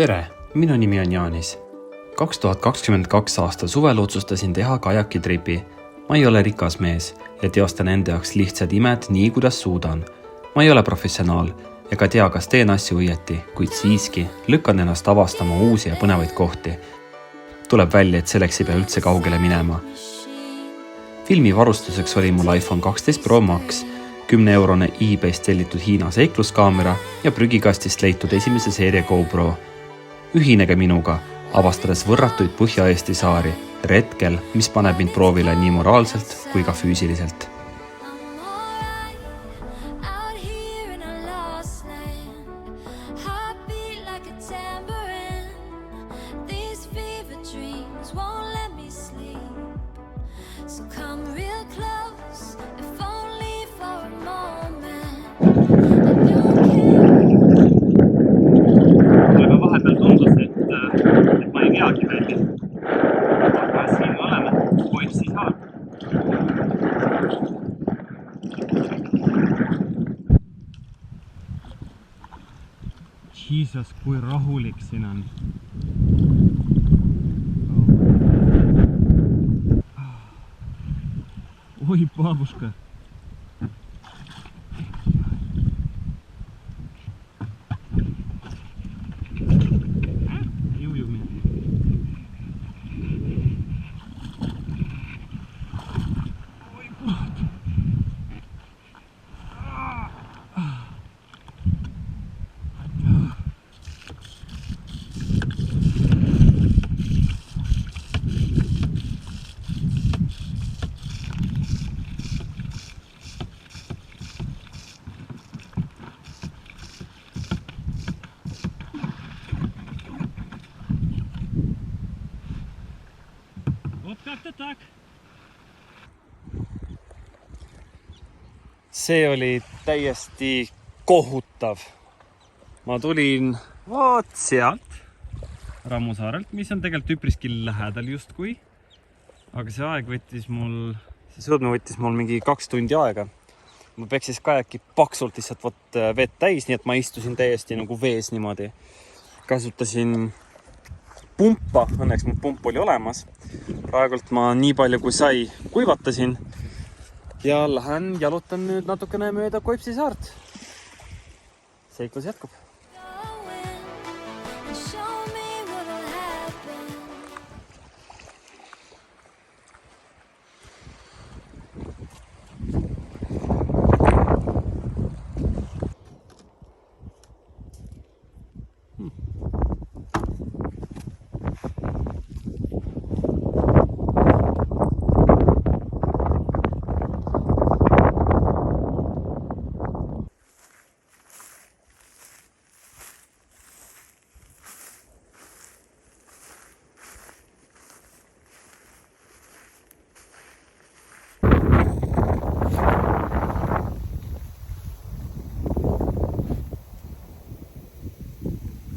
Tere, minu nimi on Jaanis. 2022 aasta suvel otsustasin teha kajakitripi. Ma ei ole rikas mees ja teostan enda jaoks lihtsad imed nii, kuidas suudan. Ma ei ole professionaal ega tea, kas teen asju õieti, kuid siiski lükkan ennast avastama uusi ja põnevaid kohti. Tuleb välja, et selleks ei pea üldse kaugele minema. Filmi varustuseks oli mul iPhone 12 Pro Max, 10-eurone eBayst tellitud Hiina seikluskaamera ja prügikastist leitud esimese seeria GoPro. Ühinege minuga, avastades võrratuid Põhja-Eesti saari, retkel, mis paneb mind proovile nii moraalselt kui ka füüsiliselt. Aga vahepeal tundus, et ma ei veagi välja. Aga siin me oleme, Koipsi saar. Jesus, kui rahulik siin on. Oi, babuška. Как-то так. See oli täiesti kohutav. Ma tulin vaat sealt Rammusaarelt, mis on tegelikult üpriski lähedal justkui. Aga see sõudme võttis mul mingi 2 tundi aega. Ma peaks siis kajaki paksult lihtsalt vett täis, nii et ma istusin täiesti nagu vees niimoodi. Kasutasin pumpa, õnneks mu pump oli olemas. Praegult ma nii palju kui sai kuivatasin ja lähen jalutan nüüd natukene mööda Koipsi saart. Seiklus jätkub.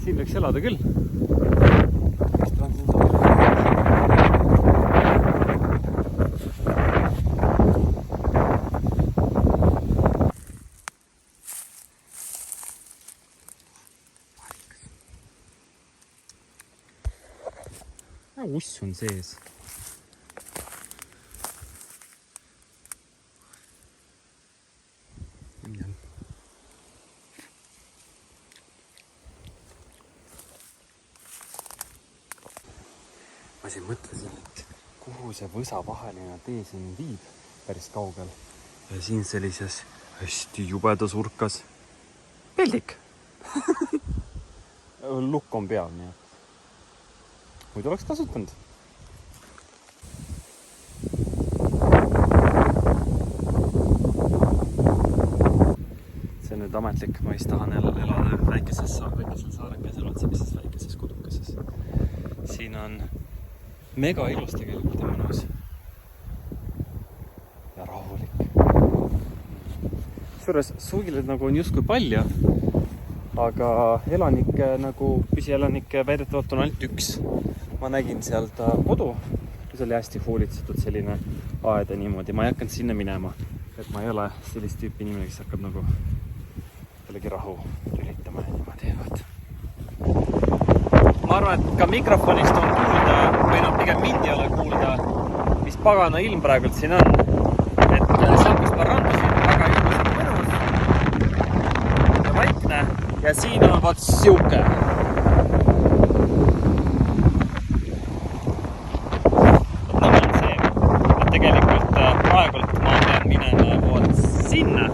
Siin võiks elada küll. Uss on sees. Ma siin mõtlesin, et kuhu see võsavaheline tee siin viib päris kaugel. Ja siin sellises hästi jubedas urkas peldik. Lukk on peal, nii et muidu oleks kasutanud. See on nüüd ametlik, ma vist tahan elada väikesel saarekesel otsimises väikeses kodukeses. Siin on mega ilus tegelikult ja mõnus ja rahulik. Suures suviled nagu on justkui palju, aga elanikke nagu püsielanikke väidetavalt on ainult 1. Ma nägin sealt kodu, mis oli hästi hoolitsetud selline aed ja niimoodi. Ma ei hakanud sinna minema, et ma ei ole sellist tüüpi inimene, kes hakkab nagu kellegi rahu tülitama ja niimoodi. ma arvan, et ka mikrofonist on kuulda, või noh, pigem mind ei ole kuulda, mis pagana ilm praegult siin on. Et seal, kus ma randusin, väga ilmselt mõnus ja vaikne ja siin on vaat siuke. Tegelikult praegult ma pean minema vood sinna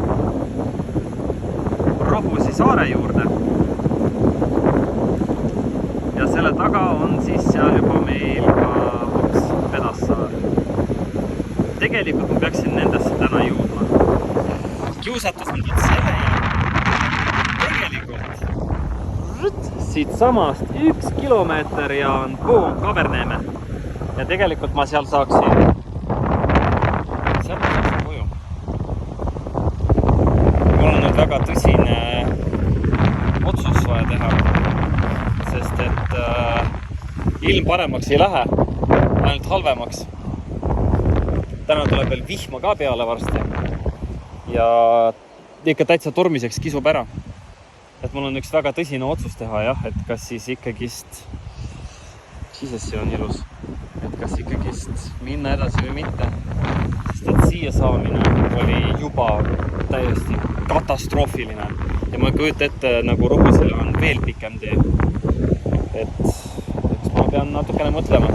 Rohusi saare juurde ja selle taga on siis seal juba meil ka Pedassaar. Tegelikult ma peaksin nendesse täna jõudma. Kiusatus on selle tegelikult siit samast 1 kilomeeter ja on pool Kaberneeme ja tegelikult ma seal saaksin koju. Mul on nüüd väga tõsine otsus vaja teha, sest et ilm paremaks ei lähe, ainult halvemaks. Täna tuleb veel vihma ka peale varsti ja ikka täitsa tormiseks kisub ära. Et mul on üks väga tõsine otsus teha, jah, et kas siis ikkagist, see on ilus, et kas ikkagist minna edasi või mitte. Sest et siia saamine oli juba täiesti katastroofiline ja ma kujutan ette, nagu Rohusele on veel pikem tee. Et ma pean natukene mõtlema.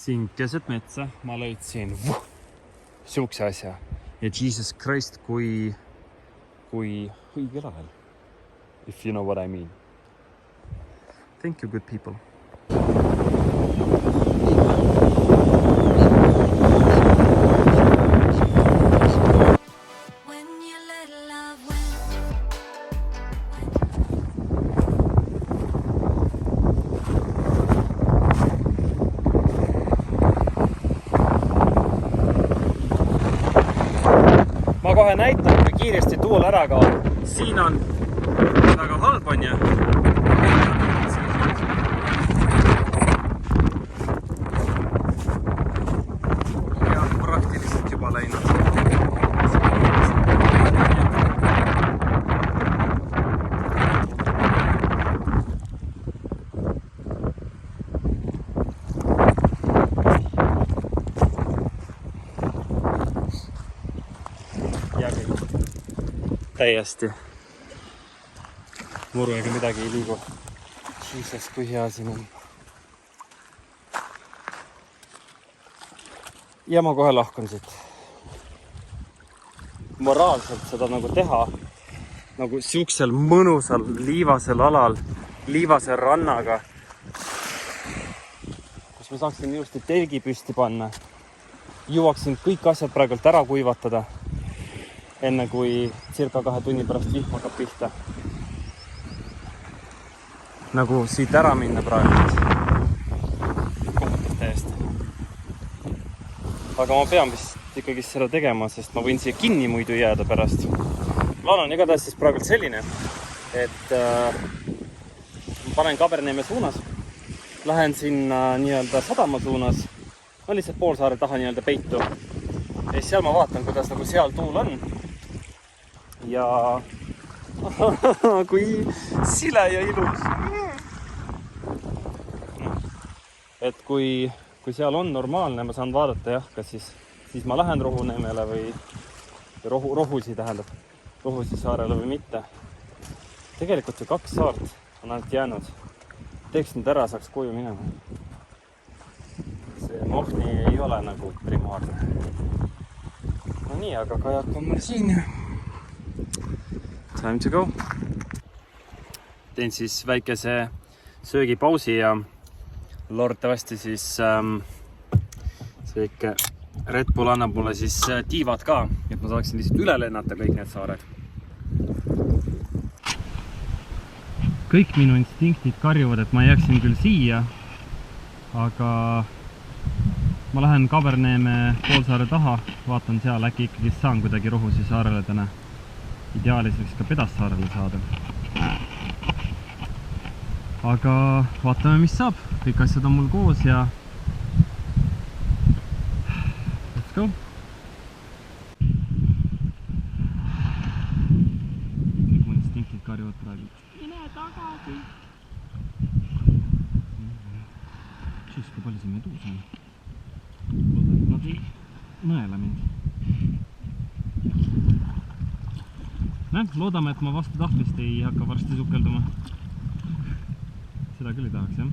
Siin keset metsa ma lõidsin siukse asja ja Jesus Christ, kui õige lahel. If you know what I mean. Thank you, good people. Ma kohe näitan, kui kiiresti tuul ära kaob. Siin on väga halb on ja praktiliselt juba läinud. Täiesti. Muru ega midagi ei liigu. Jesus, kui hea siin on. Ja ma kohe lahkun siit. Moraalselt seda nagu teha, nagu siuksel mõnusal liivasel alal, liivase rannaga, kus ma saaksin ilusti telgi püsti panna, jõuaksin kõik asjad praegult ära kuivatada, enne kui circa 2 tunni pärast vihm hakkab pihta. Nagu siit ära minna praegu. Kohutas täiesti. Aga ma pean vist ikkagi seda tegema, sest ma võin siia kinni muidu jääda pärast. Plaan on igatahes siis praegu selline, et ma panen Kaberneeme suunas, lähen sinna nii-öelda sadama suunas, ma lihtsalt poolsaare taha nii-öelda peitu. Ja siis seal ma vaatan, kuidas nagu seal tuul on. Ja kui sile ja ilus. Et kui seal on normaalne, ma saan vaadata jah, kas siis ma lähen Rohuneemele või Rohusi tähendab, Rohusi saarele või mitte. Tegelikult ju 2 saart on ainult jäänud. Teeks nüüd ära, saaks koju minema. See Mohni ei ole nagu primaarne. No nii, aga kajak on mul siin. Time to go. Teen siis väikese söögipausi ja loodetavasti siis see ikka Red Bull annab mulle siis tiivad ka, et ma saaksin lihtsalt üle lennata kõik need saared. Kõik minu instinktid karjuvad, et ma jääksin küll siia, aga ma lähen Kaberneeme poolsaare taha, vaatan seal, äkki ikkagi saan kuidagi Rohusi saarele täna. Ideaalis võiks ka Pedassaarele saada. Aga vaatame, mis saab. Kõik asjad on mul koos ja let's go! Kõik mu instinktid karjuvad praegu. Mine tagasi! Siis, kui palju siin meduus on? Nad ei nõela mind. Loodame, et ma vastu tahtmist ei hakka varsti sukelduma. Seda küll ei tahaks, jah?